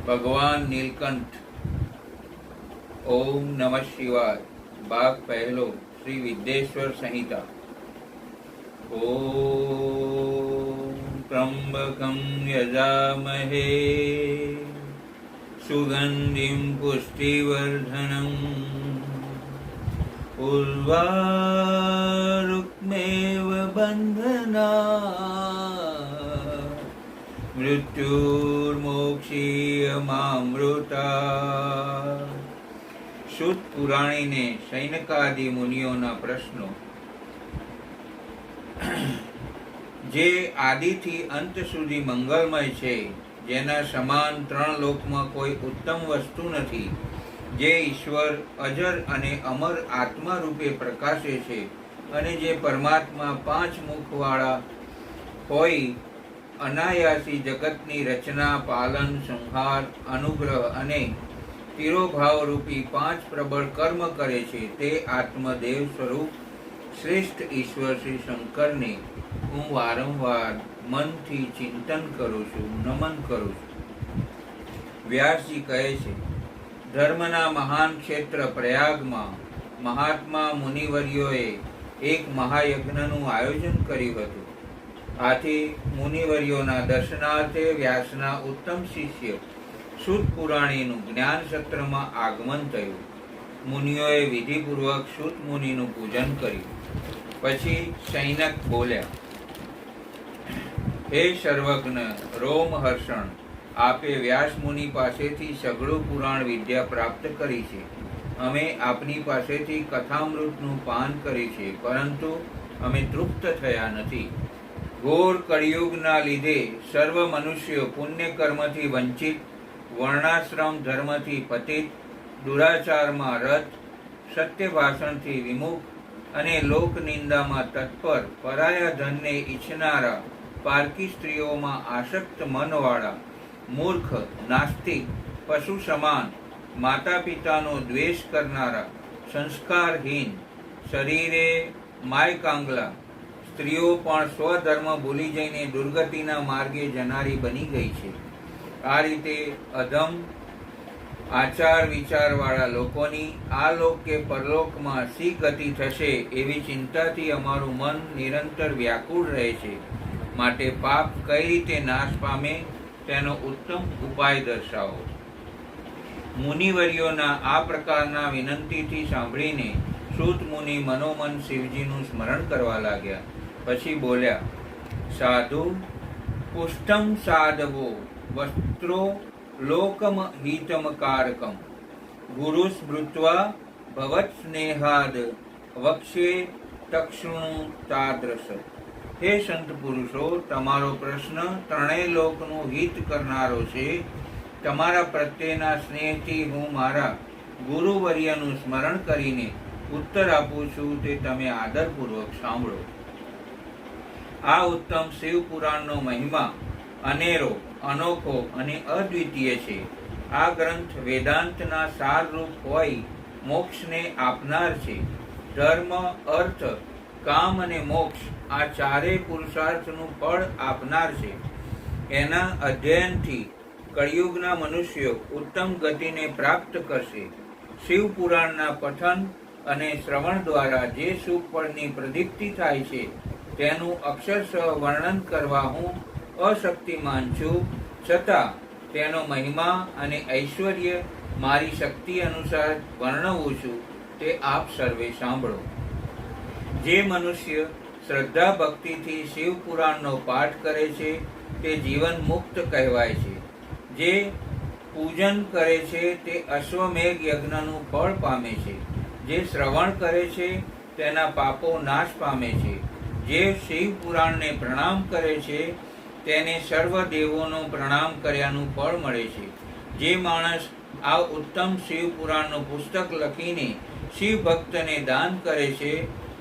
ભગવાન નીલકંઠ. ઓમ નમઃ શિવાય. ભાગ પહેલો. શ્રી વિદ્યેશ્વર સંહિતા. ઓમ ત્રંબકં યજામહે સુગંધિં પુષ્ટિવર્ધનં ઉર્વારુકમેવ બંધના મૃત્યુર્મોક્ષીયમામૃતા. શુદ્ધ પુરાણીને સૈનકાદિ મુનિઓના પ્રશ્નો. જે આદિથી અંત સુધી મંગલમય છે, જેના સમાન ત્રણ લોકમાં કોઈ ઉત્તમ વસ્તુ નથી, જે ઈશ્વર અજર અને અમર આત્મા રૂપે પ્રકાશે છે, અને જે પરમાત્મા પાંચ મુખવાળા હોય, અનાયાસી જગતની રચના, પાલન, સંહાર, અનુગ્રહ અને તિરોભાવ રૂપી પાંચ પ્રબળ કર્મ કરે છે, તે આત્મદેવ સ્વરૂપ શ્રેષ્ઠ ઈશ્વર શ્રી શંકરને હું વારંવાર મનથી ચિંતન કરું છું, નમન કરું છું. વ્યાસજી કહે છે, ધર્મના મહાન ક્ષેત્ર પ્રયાગમાં મહાત્મા મુનિવર્યોએ એક મહાયજ્ઞનું આયોજન કર્યું હતું. આથી મુનિવર્યોના દર્શનાર્થે વ્યાસના ઉત્તમ શિષ્ય શુદ્ધ પુરાણીનું જ્ઞાન સત્રમાં આગમન થયું. મુનિઓએ વિધિપૂર્વક શુદ્ધ મુનિનું પૂજન કર્યું. પછી સૈનક બોલ્યા, હે સર્વજ્ઞ રોમહર્ષણ, આપે વ્યાસ મુનિ પાસેથી સઘળું પુરાણ વિદ્યા પ્રાપ્ત કરી છે. અમે આપની પાસેથી કથામૃતનું પાન કરી છે, પરંતુ અમે તૃપ્ત થયા નથી. ઘોર કળિયુગના લીધે સર્વ મનુષ્યો પુણ્ય કર્મથી વંચિત, વર્ણાશ્રમ ધર્મથી પતિત, દુરાચારમાં રત, સત્ય ભાષણથી વિમુખ અને લોક નિંદામાં તત્પર, પરાયા ધનને ઈચ્છનારા, પારકી સ્ત્રીઓમાં આસક્ત મનવાળા, મૂર્ખ, નાસ્તિક, પશુ સમાન, માતા પિતાનો દ્વેષ કરનારા, સંસ્કારહીન, શરીરે માયકાંગલા સ્ત્રીઓ પણ સ્વધર્મ ભૂલી જઈને દુર્ગતિના માર્ગે જનારી બની ગઈ છે. આ રીતે અધમ આચાર વિચારવાળા લોકોની આ લોક કે પરલોકમાં શી ગતિ થશે એવી ચિંતાથી અમારું મન નિરંતર વ્યાકુળ રહે છે. માટે પાપ કઈ રીતે નાશ પામે તેનો ઉત્તમ ઉપાય દર્શાવો. મુનિવર્યોના આ પ્રકારના વિનંતીથી સાંભળીને સૂત મુનિ મનોમન શિવજીનું સ્મરણ કરવા લાગ્યા. પછી બોલ્યા, સાધુ પુષ્ટમ સાધવો વસ્ત્રો લોકમ હિતમ કારકમ ગુરુ સ્મૃત્વા ભવત સ્નેહાદ વક્ષે તક્ષણુ તાદ્રશ. હે સંત પુરુષો, તમારો પ્રશ્ન ત્રણેય લોકનું હિત કરનારો છે. તમારા પ્રત્યેના સ્નેહથી હું મારા ગુરુવર્યનું સ્મરણ કરીને ઉત્તર આપું છું, તે તમે આદરપૂર્વક સાંભળો. આ ઉત્તમ શિવ પુરાણનો મહિમા અનેરો, અનોખો અને અદ્વિતીય છે. આ ગ્રંથ વેદાંતના સારરૂપ હોય મોક્ષને આપનાર છે. ધર્મ, અર્થ, કામ અને મોક્ષ આ ચારેય પુરુષાર્થનું ફળ આપનાર છે. એના અધ્યયનથી કળિયુગના મનુષ્યો ઉત્તમ ગતિને પ્રાપ્ત કરશે. શિવ પુરાણના પઠન અને શ્રવણ દ્વારા જે શુભ ફળની પ્રદીપ્તિ થાય છે, તેનું અક્ષરશઃ વર્ણન કરવા હું અશક્તિમાન છું. છતાં તેનો મહિમા અને ઐશ્વર્ય મારી શક્તિ અનુસાર વર્ણવું છું, તે આપ સર્વે સાંભળો. જે મનુષ્ય શ્રદ્ધા ભક્તિથી શિવ પુરાણનો પાઠ કરે છે, તે જીવન મુક્ત કહેવાય છે. જે પૂજન કરે છે, તે અશ્વમેઘ યજ્ઞનું ફળ પામે છે. જે શ્રવણ કરે છે, તેના પાપો નાશ પામે છે. જે શિવ પુરાણને પ્રણામ કરે છે, તેને સર્વ દેવોનો પ્રણામ કર્યાનું ફળ મળે છે. જે માણસ આ ઉત્તમ શિવ પુરાણનું પુસ્તક લખીને શિવ ભક્તને દાન કરે છે,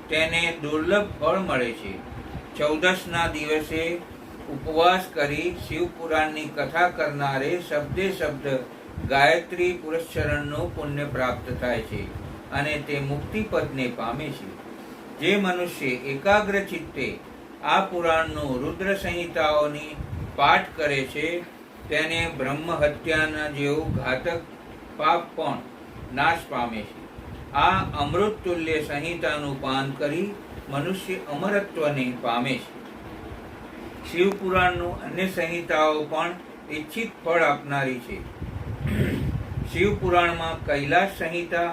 તેને દુર્લભ ફળ મળે છે. 14ના દિવસે ઉપવાસ કરી શિવ પુરાણની કથા કરનારે શબ્દે શબ્દ ગાયત્રી પુરસ્ચરણનું પુણ્ય પ્રાપ્ત થાય છે અને તે મુક્તિપદને પામે છે. જે મનુષ્ય એકાગ્ર ચિત્તે આ પુરાણનું રુદ્ર સંહિતાઓની પાઠ કરે છે, તેને બ્રહ્મ હત્યાના જેવું ઘાતક પાપ પણ નાશ પામે છે. આ અમૃત તુલ્ય સંહિતાનું પાન કરી મનુષ્ય અમરત્વને પામે છે. શિવપુરાણનું અન્ય સંહિતાઓ પણ ઈચ્છિત ફળ આપનારી છે. શિવપુરાણમાં કૈલાસ સંહિતા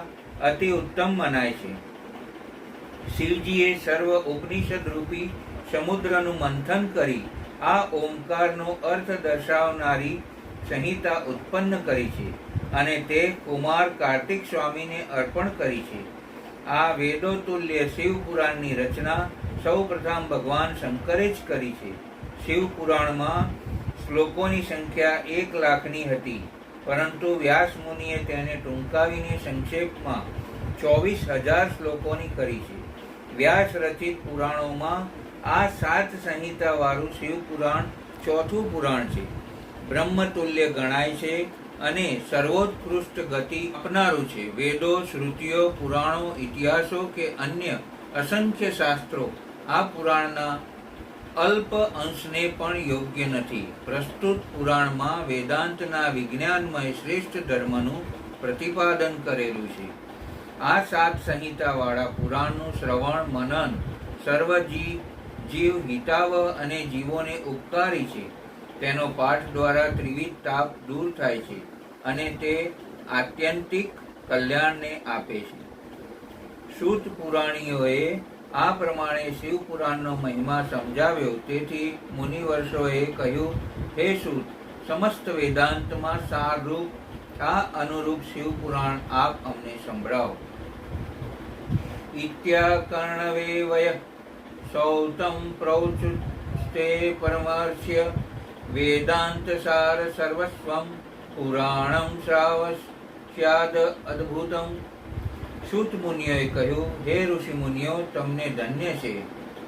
અતિ ઉત્તમ મનાય છે. શિવજીએ સર્વ ઉપનિષદ રૂપી સમુદ્રનું મંથન કરી આ ઓમકારનો અર્થ દર્શાવનારી સંહિતા ઉત્પન્ન કરી છે અને તે કુમાર કાર્તિક સ્વામીને અર્પણ કરી છે. આ વેદો તુલ્ય શિવપુરાણની રચના સૌપ્રથમ ભગવાન શંકરે જ કરી છે. શિવપુરાણમાં શ્લોકોની સંખ્યા 1,00,000ની હતી, પરંતુ વ્યાસ મુનિએ તેને ટૂંકાવીને સંક્ષેપમાં 24,000 શ્લોકોની કરી છે. વ્યાસ રચિત પુરાણોમાં આ 7 સંહિતાવાળું શિવપુરાણ ચોથું પુરાણ છે. બ્રહ્મતુલ્ય ગણાય છે અને સર્વોત્કૃષ્ટ ગતિ આપનારું છે. વેદો, શ્રુતિઓ, પુરાણો, ઇતિહાસો કે અન્ય અસંખ્ય શાસ્ત્રો આ પુરાણના અલ્પ અંશને પણ યોગ્ય નથી. પ્રસ્તુત પુરાણમાં વેદાંતના વિજ્ઞાનમય શ્રેષ્ઠ ધર્મનું પ્રતિપાદન કરેલું છે. આ 7 સંહિતાવાળા પુરાણનું શ્રવણ મનન સર્વ જીવ હિતાવહ અને જીવોને ઉપકારી છે. તેનો પાઠ દ્વારા ત્રિવિધ તાપ દૂર થાય છે અને તે આત્યંતિક કલ્યાણને આપે છે. સૂત પુરાણીઓએ આ પ્રમાણે શિવપુરાણનો મહિમા સમજાવ્યો. તેથી મુનિવર્ષોએ કહ્યું, હે સૂત, સમસ્ત વેદાંતમાં સારરૂપ આ અનુરૂપ શિવપુરાણ આપ અમને સંભળાવો. ઇત્યાકર્ણવે વય સૌતમ પ્રૌચુસ્તે પરમર્શ્ય વેદાંત સાર સર્વસ્વમ પુરાણમ શ્રાવસ્યાદ અદ્ભુતમ. સૂત મુનિઓએ કહ્યું, હે ઋષિ મુનિઓ, તમને ધન્ય છે.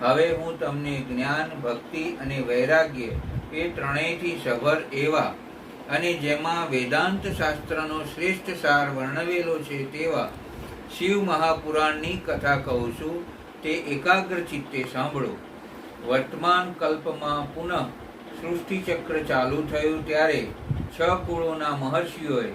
હવે હું તમને જ્ઞાન, ભક્તિ અને વૈરાગ્ય એ ત્રણેયથી સભર એવા અને જેમાં વેદાંત શાસ્ત્રનો શ્રેષ્ઠ સાર વર્ણવેલો છે તેવા શિવ મહાપુરાણની કથા કહું છું. તે એકાગ્ર ચિત્તે સાંભળો. વર્તમાન કલ્પમાં પુનઃ સૃષ્ટિચક્ર ચાલુ થયું ત્યારે 6 કુળોના મહર્ષિઓએ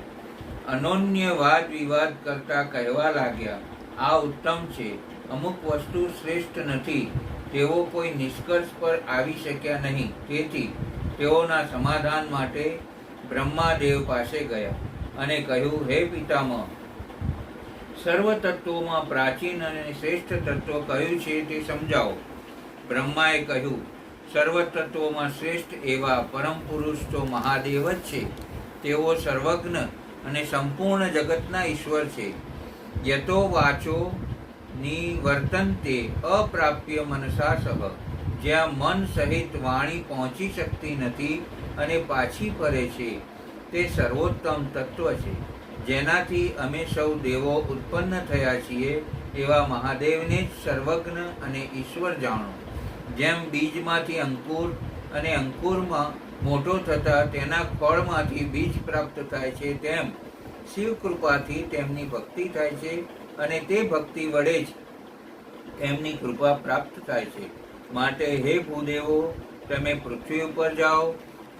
અનોન્ય વાદ વિવાદ કરતા કહેવા લાગ્યા, આ ઉત્તમ છે, અમુક વસ્તુ શ્રેષ્ઠ નથી. તેઓ કોઈ નિષ્કર્ષ પર આવી શક્યા નહીં. તેથી તેઓના સમાધાન માટે બ્રહ્માદેવ પાસે ગયા અને કહ્યું, હે પિતામહ, સર્વ તત્વોમાં પ્રાચીન અને શ્રેષ્ઠ તત્વ કયું છે તે સમજાવો. બ્રહ્માએ કહ્યું, સર્વ તત્વોમાં શ્રેષ્ઠ એવા પરમ પુરુષ તો મહાદેવ જ છે. તેઓ સર્વજ્ઞ અને સંપૂર્ણ જગતના ઈશ્વર છે. યતો વાચો નિવર્તન્તે અપ્રાપ્ય મનસા સહ. જ્યાં મન સહિત વાણી પહોંચી શકતી નથી અને પાછી ફરે છે, તે સર્વોત્તમ તત્વ છે. જેનાથી અમે સૌ દેવો ઉત્પન્ન થયા છીએ એવા મહાદેવને જ સર્વજ્ઞ અને ઈશ્વર જાણો. જેમ બીજમાંથી અંકુર અને અંકુરમાં મોટો થતા તેના ફળમાંથી બીજ પ્રાપ્ત થાય છે, તેમ શિવ કૃપાથી તેમની ભક્તિ થાય છે અને તે ભક્તિ વડે જ એમની કૃપા પ્રાપ્ત થાય છે. માટે હે ભૂદેવો, તમે પૃથ્વી ઉપર જાઓ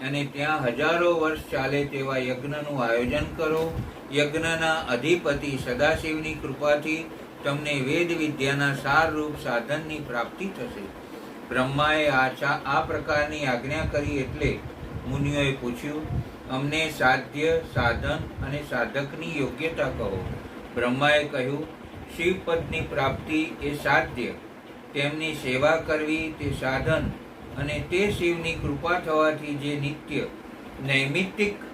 અને ત્યાં હજારો વર્ષ ચાલે તેવા યજ્ઞનું આયોજન કરો. યજ્ઞના અધિપતિ સદાશિવની કૃપાથી તમને વેદ વિદ્યાના સારરૂપ સાધનની પ્રાપ્તિ થશે. બ્રહ્માએ આ પ્રકારની આજ્ઞા કરી એટલે મુનિઓએ પૂછ્યું, અમને સાધ્ય, સાધન અને સાધકની યોગ્યતા કહો. બ્રહ્માએ કહ્યું, શિવપદની પ્રાપ્તિ એ સાધ્ય, તેમની સેવા કરવી તે સાધન અને તે શિવની કૃપા થવાથી જે નિત્ય નૈમિત્તિક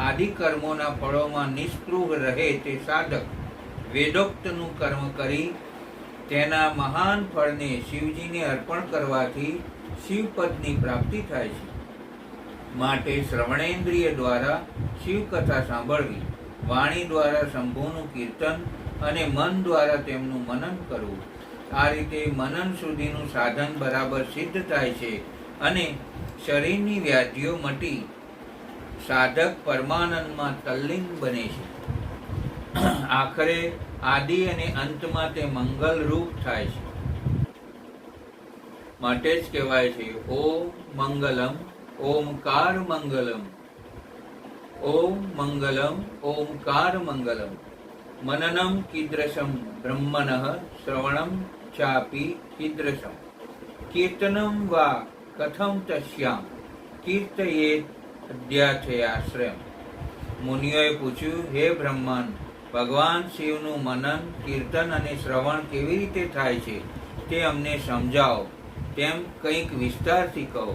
આદિ કર્મોના ફળોમાં નિષ્પૃહ રહે તે સાધક. વેદોક્તનું કર્મ કરી તેના મહાન ફળને શિવજીને અર્પણ કરવાથી શિવપદની પ્રાપ્તિ થાય છે. માટે શ્રવણેન્દ્રિય દ્વારા શિવકથા સાંભળવી, વાણી દ્વારા શંભુનું કીર્તન અને મન દ્વારા તેમનું મનન કરવું. આ રીતે મનન સુધીનું સાધન બરાબર સિદ્ધ થાય છે અને શરીરની વ્યાધિઓ મટી સાધક પરમાનંદમાં તલ્લીન બને છે. આખરે આદિ અને અંતમાં તે મંગલ રૂપ થાય છે. માટે જ કહેવાય છે, ઓમ મંગલમ, ઓમકાર મંગલમ. ઓમ મંગલમ ઓમકાર મંગલમ મનનમ કીદૃશમ બ્રહ્મણઃ શ્રવણમ ચાપી કીદૃશમ કીર્તનમ વા કથમ તસ્યામ કીર્તયેત અધ્યાથયાશ્રયમ. મુનિઓએ પૂછ્યું, હે બ્રહ્મન, ભગવાન શિવનું મનન, કીર્તન અને શ્રવણ કેવી રીતે થાય છે તે અમને સમજાવો, તેમ કંઈક વિસ્તારથી કહો.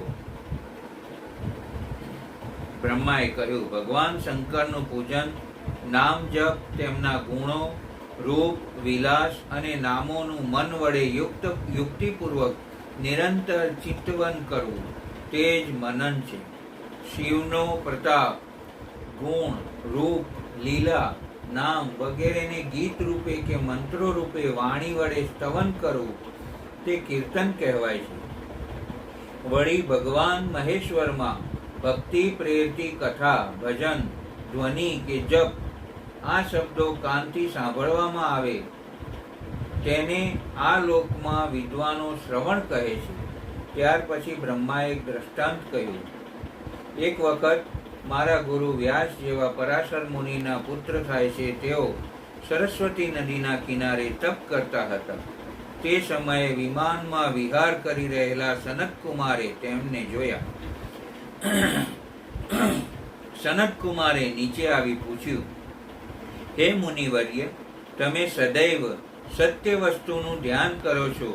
બ્રહ્માએ કહ્યું, ભગવાન શંકરનું પૂજન, નામ જપ, તેમના ગુણો, રૂપ, વિલાસ અને નામોનું મન વડે યુક્તિપૂર્વક નિરંતર ચિંતવન કરવું તે જ મનન છે. શિવનો પ્રતાપ, ગુણ, રૂપ, લીલા, નામ વગેરેને ગીત રૂપે કે મંત્રો રૂપે વાણી વડે સ્તવન કરવું તે કીર્તન કહેવાય છે. વળી ભગવાન મહેશ્વરમાં ભક્તિ પ્રેરતી કથા, ભજન, ધ્વનિ કે જપ આ શબ્દો કાનથી સાંભળવામાં આવે તેને આ લોકમાં વિદ્વાનો શ્રવણ કહે છે. ત્યાર પછી બ્રહ્માએ એક દ્રષ્ટાંત કહ્યું. એક વખત મારા ગુરુ વ્યાસ જેવા પરાશર મુનિના પુત્ર થાય છે તેઓ સરસ્વતી નદીના કિનારે તપ કરતા હતા. તે સમયે વિમાનમાં વિહાર કરી રહેલા સનત કુમારે તેમને જોયા. સનત કુમારે નીચે આવી પૂછ્યું, હે મુનિવર્ય, તમે સદૈવ સત્ય વસ્તુનું ધ્યાન કરો છો,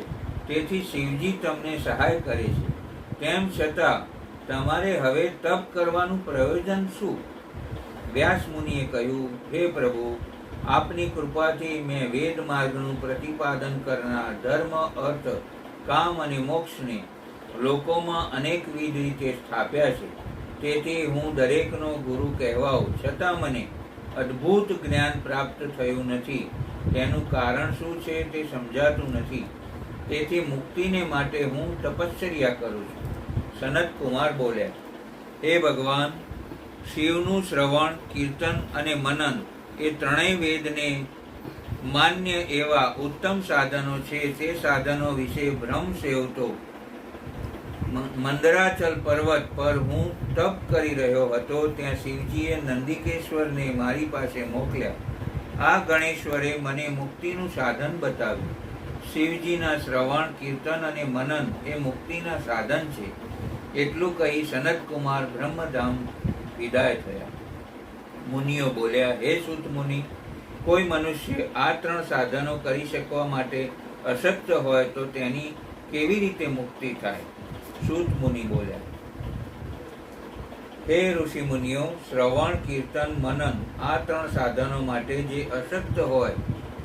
તેથી શિવજી તમને સહાય કરે છે. તેમ છતાં તમારે હવે તપ કરવાનું પ્રયોજન શું? વ્યાસ મુનિએ કહ્યું, હે પ્રભુ, આપની કૃપાથી મેં વેદ માર્ગનું પ્રતિપાદન કરનાર ધર્મ, અર્થ, કામ અને મોક્ષને લોકોમાં અનેકવિધ રીતે સ્થાપ્યા છે. તેથી હું દરેકનો ગુરુ કહેવાઉં, છતાં મને અદ્ભુત જ્ઞાન પ્રાપ્ત થયું નથી. તેનું કારણ શું છે તે સમજાતું નથી. તેથી મુક્તિને માટે હું તપશ્ચર્યા કરું છું. સનત કુમાર બોલ્યા, હે ભગવાન, શિવનું શ્રવણ, કીર્તન અને મનન એ ત્રણેય વેદને માન્ય એવા ઉત્તમ સાધનો છે. તે સાધનો વિશે ભ્રમ સેવતો મંદરાચલ પર્વત પર હું તપ કરી રહ્યો હતો, ત્યાં શિવજીએ નંદિકેશ્વરને મારી પાસે મોકલ્યા. આ ગણેશ્વરે મને મુક્તિનું સાધન બતાવ્યું. શિવજીના શ્રવણ, કીર્તન અને મનન એ મુક્તિના સાધન છે. એટલું કહી સનત કુમાર બ્રહ્મધામ વિદાય થયા. મુનિઓ બોલ્યા, હે સૂત મુનિ, કોઈ મનુષ્ય આ ત્રણ સાધનો કરી શકવા માટે અશક્ત હોય તો તેની કેવી રીતે મુક્તિ થાય? સૂત મુનિ બોલ્યા, હે ઋષિ મુનિઓ, શ્રવણ, કીર્તન, મનન આ ત્રણ સાધનો માટે જે અશક્ત હોય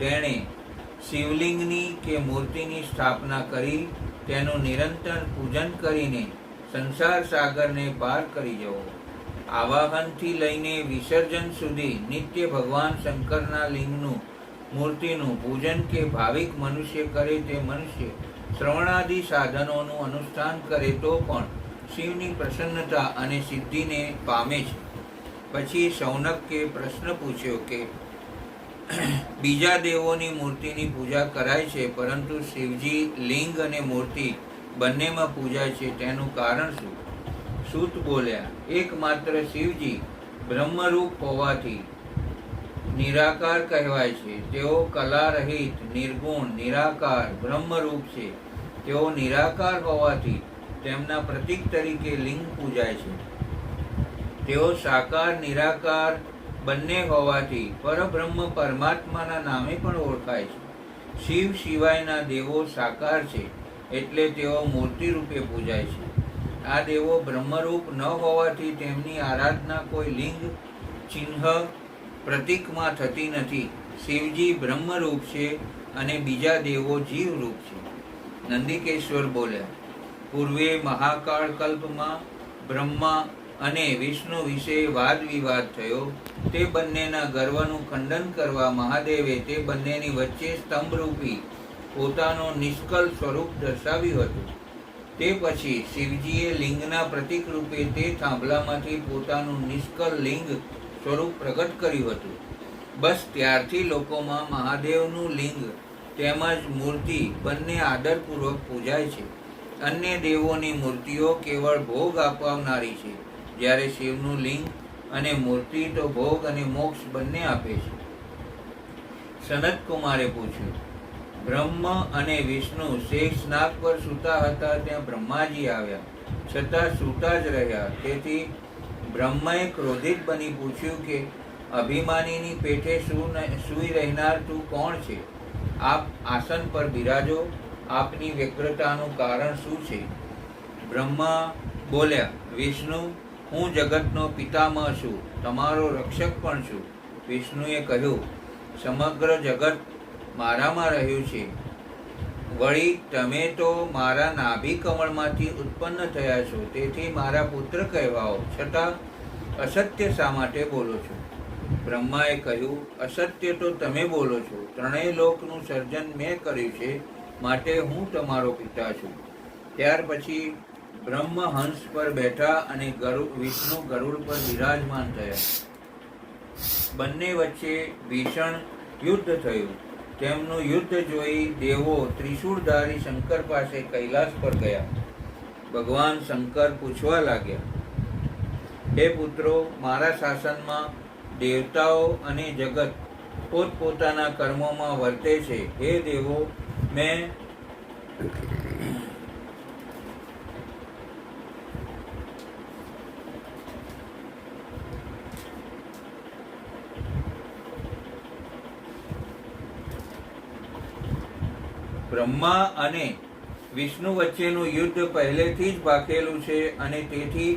તેણે શિવલિંગની કે મૂર્તિની સ્થાપના કરી તેનું નિરંતર પૂજન કરીને સંસાર સાગરને પાર કરી જવો. આવાહનથી લઈને વિસર્જન સુધી નિત્ય ભગવાન શંકરના લિંગનું, મૂર્તિનું પૂજન કે ભાવિક મનુષ્ય કરે તે મનુષ્ય શ્રવણાદિ સાધનોનું અનુષ્ઠાન કરે તો પણ શિવની પ્રસન્નતા અને સિદ્ધિને પામે છે. પછી શૌનકે પ્રશ્ન પૂછ્યો કે બીજા દેવોની મૂર્તિની પૂજા કરાય છે, પરંતુ શિવજી લિંગ અને મૂર્તિ બંનેમાં પૂજાય છે, તેનું કારણ શું? સૂત બોલ્યા, એકમાત્ર શિવજી બ્રહ્મરૂપ હોવાથી નિરાકાર કહેવાય છે. તેઓ કલા રહિત, નિર્ગુણ, નિરાકાર, બ્રહ્મરૂપ છે. તેઓ નિરાકાર હોવાથી તેમના પ્રતીક તરીકે લિંગ પૂજાય છે. તેઓ સાકાર, નિરાકાર બંને હોવાથી પરબ્રહ્મ પરમાત્માના નામે પણ ઓળખાય છે. શિવ સિવાયના દેવો સાકાર છે, એટલે તેઓ મૂર્તિ રૂપે પૂજાય છે. આ દેવો બ્રહ્મરૂપ ન હોવાથી તેમની આરાધના કોઈ લિંગ, ચિહ્ન, પ્રતીકમાં થતી નથી. શિવજી બ્રહ્મરૂપ છે અને બીજા દેવો જીવરૂપ છે. નંદિકેશ્વર બોલ્યા, પૂર્વે મહાકાળ કલ્પમાં બ્રહ્મા અને વિષ્ણુ વિશે વાદ વિવાદ થયો. તે બંનેના ગર્વનું ખંડન કરવા મહાદેવે તે બંનેની વચ્ચે સ્તંભરૂપી પોતાનું નિષ્કલ સ્વરૂપ દર્શાવ્યું હતું. તે પછી શિવજીએ લિંગના પ્રતીક રૂપે તે થાંભલામાંથી પોતાનું નિષ્કલ લિંગ સ્વરૂપ પ્રગટ કર્યું હતું. બસ ત્યારથી લોકોમાં મહાદેવનું લિંગ તેમજ મૂર્તિ બંને આદરપૂર્વક પૂજાય છે. અન્ય દેવોની મૂર્તિઓ કેવળ ભોગ અપાવનારી છે, જ્યારે શિવનું લિંગ અને મૂર્તિ તો ભોગ અને મોક્ષ બંને આપે છે. સનત કુમારે પૂછ્યું, બ્રહ્મ અને વિષ્ણુ શેષનાગ પર સૂતા હતા, ત્યાં બ્રહ્માજી આવ્યા, છતાં સૂતા જ રહ્યા. તેથી બ્રહ્માએ ક્રોધિત બની પૂછ્યું કે અભિમાનીની પેઠે સૂઈ રહેનાર તું કોણ છે? આપ આસન પર બિરાજો. આપની વ્યગ્રતાનું કારણ શું છે? બ્રહ્મા બોલ્યા, વિષ્ણુ, હું જગતનો પિતામહ છું, તમારો રક્ષક પણ છું. વિષ્ણુએ કહ્યું, સમગ્ર જગત મારામાં રહ્યું છે. વળી તમે તો મારા નાભી કમળમાંથી ઉત્પન્ન થયા છો, તેથી મારા પુત્ર કહેવાઓ, છતાં અસત્ય શા માટે બોલો છો? બ્રહ્માએ કહ્યું, અસત્ય તો તમે બોલો છો. ત્રણેય લોકનું સર્જન મેં કર્યું છે, માટે હું તમારો પિતા છું. ત્યાર પછી બ્રહ્મ હંસ પર બેઠા અને વિષ્ણુ ગરુડ પર બિરાજમાન થયા. બંને વચ્ચે ભીષણ યુદ્ધ થયું. તેમનું યુદ્ધ જોઈ દેવો ત્રિશૂળધારી શંકર પાસે કૈલાસ પર ગયા. ભગવાન શંકર પૂછવા લાગ્યા, હે પુત્રો, મારા શાસનમાં દેવતાઓ અને જગત પોતપોતાના કર્મોમાં વર્તે છે. હે દેવો, મેં બ્રહ્મા અને વિષ્ણુ વચ્ચેનું યુદ્ધ પહેલેથી જ ભાખેલું છે અને તેથી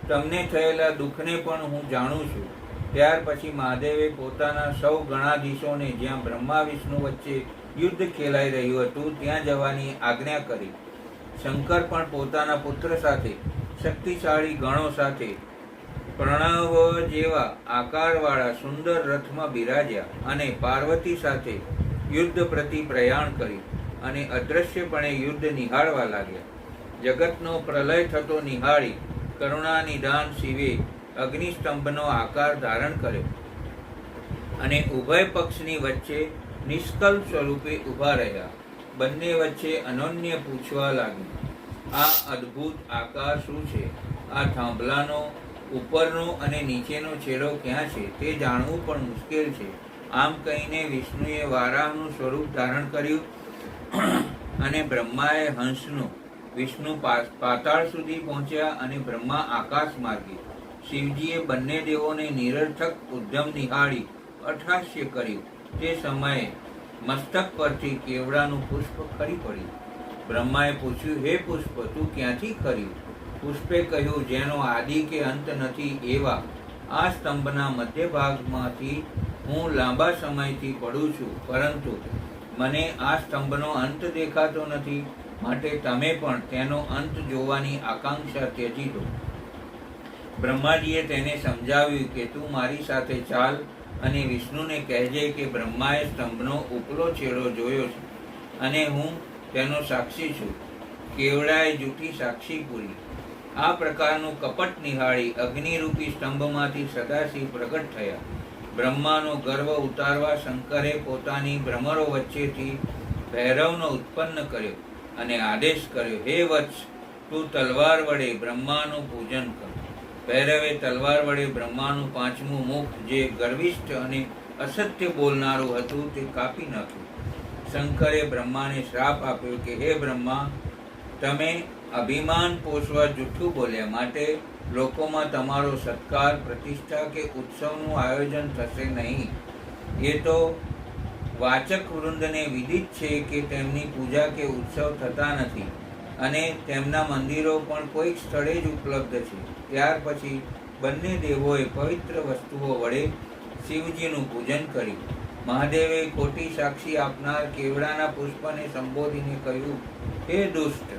તમને થયેલા દુઃખને પણ હું જાણું છું. ત્યાર પછી મહાદેવે પોતાના સૌ ગણાધીશોને જ્યાં બ્રહ્મા વિષ્ણુ વચ્ચે યુદ્ધ ખેલાઈ રહ્યું હતું ત્યાં જવાની આજ્ઞા કરી. શંકર પણ પોતાના પુત્ર સાથે શક્તિશાળી ગણો સાથે પ્રણવ જેવા આકારવાળા સુંદર રથમાં બિરાજ્યા અને પાર્વતી સાથે યુદ્ધ પ્રતિ પ્રયાણ કરી અને અદ્રશ્યપણે યુદ્ધ નિહાળવા લાગ્યા. જગતનો પ્રલય થતો નિહાળી કરુણા નિધાન શિવે અગ્નિસ્તંભનો આકાર ધારણ કર્યો અને ઉભય પક્ષની વચ્ચે નિષ્કલ્પ સ્વરૂપે ઊભા રહ્યા. બંને વચ્ચે અનન્ય પૂછવા લાગ્યું, આ અદ્ભુત આકાર શું છે? આ થાંભલાનો ઉપરનો અને નીચેનો છેડો ક્યાં છે તે જાણવું પણ મુશ્કેલ છે. આમ કહીને વિષ્ણુએ વારાહનું સ્વરૂપ ધારણ કર્યું અને બ્રહ્માએ હંસનું. વિષ્ણુ પાતાળ સુધી પહોંચ્યા અને બ્રહ્મા આકાશ માર્ગે. શિવજીએ બંને દેવોને નિરર્થક ઉદ્યમ નિહાળી અઠહાસ્ય કર્યું. તે સમયે મસ્તક પરથી કેવડાનું પુષ્પ ખરી પડ્યું. બ્રહ્માએ પૂછ્યું, હે પુષ્પ, તું ક્યાંથી ખર્યું? પુષ્પે કહ્યું, જેનો આદિ કે અંત નથી એવા આ સ્તંભના મધ્ય ભાગમાંથી હું લાંબા સમયથી પડું છું, પરંતુ મને આ સ્તંભનો અંત દેખાતો નથી, માટે તમે પણ તેનો અંત જોવાની આકાંક્ષા ત્યજી દો. બ્રહ્માજીએ તેને સમજાવ્યું કે તું મારી સાથે ચાલ અને વિષ્ણુને કહેજે કે બ્રહ્માએ સ્તંભનો ઉપલો છેડો જોયો છે અને હું તેનો સાક્ષી છું. કેવડાએ જૂઠી સાક્ષી પૂરી. આ પ્રકારનું કપટ નિહાળી અગ્નિરૂપી સ્તંભમાંથી સદાશિવ પ્રગટ થયા. બ્રહ્માનો ગર્વ ઉતારવા શંકરે પોતાની ભ્રમરો વચ્ચેથી ભૈરવનો ઉત્પન્ન કર્યો અને આદેશ કર્યો, હે વત્સ, તું તલવાર વડે બ્રહ્માનું પૂજન કર. ભૈરવે તલવાર વડે બ્રહ્માનું પાંચમું મુખ, જે ગર્વિષ્ઠ અને અસત્ય બોલનારું હતું, તે કાપી નાખ્યું. શંકરે બ્રહ્માને શ્રાપ આપ્યો કે હે બ્રહ્મા, તમે અભિમાન પોષવા જૂઠું બોલ્યા, માટે લોકોમાં તમારો સત્કાર, પ્રતિષ્ઠા કે ઉત્સવનું આયોજન થશે નહીં. એ તો વાચક વૃંદને વિદિત છે કે તેમની પૂજા કે ઉત્સવ થતા નથી અને તેમના મંદિરો પણ કોઈક સ્થળે જ ઉપલબ્ધ છે. ત્યાર પછી બંને દેવોએ પવિત્ર વસ્તુઓ વડે શિવજીનું પૂજન કર્યું. મહાદેવે ખોટી સાક્ષી આપનાર કેવડાના પુષ્પને સંબોધીને કહ્યું, હે દુષ્ટ,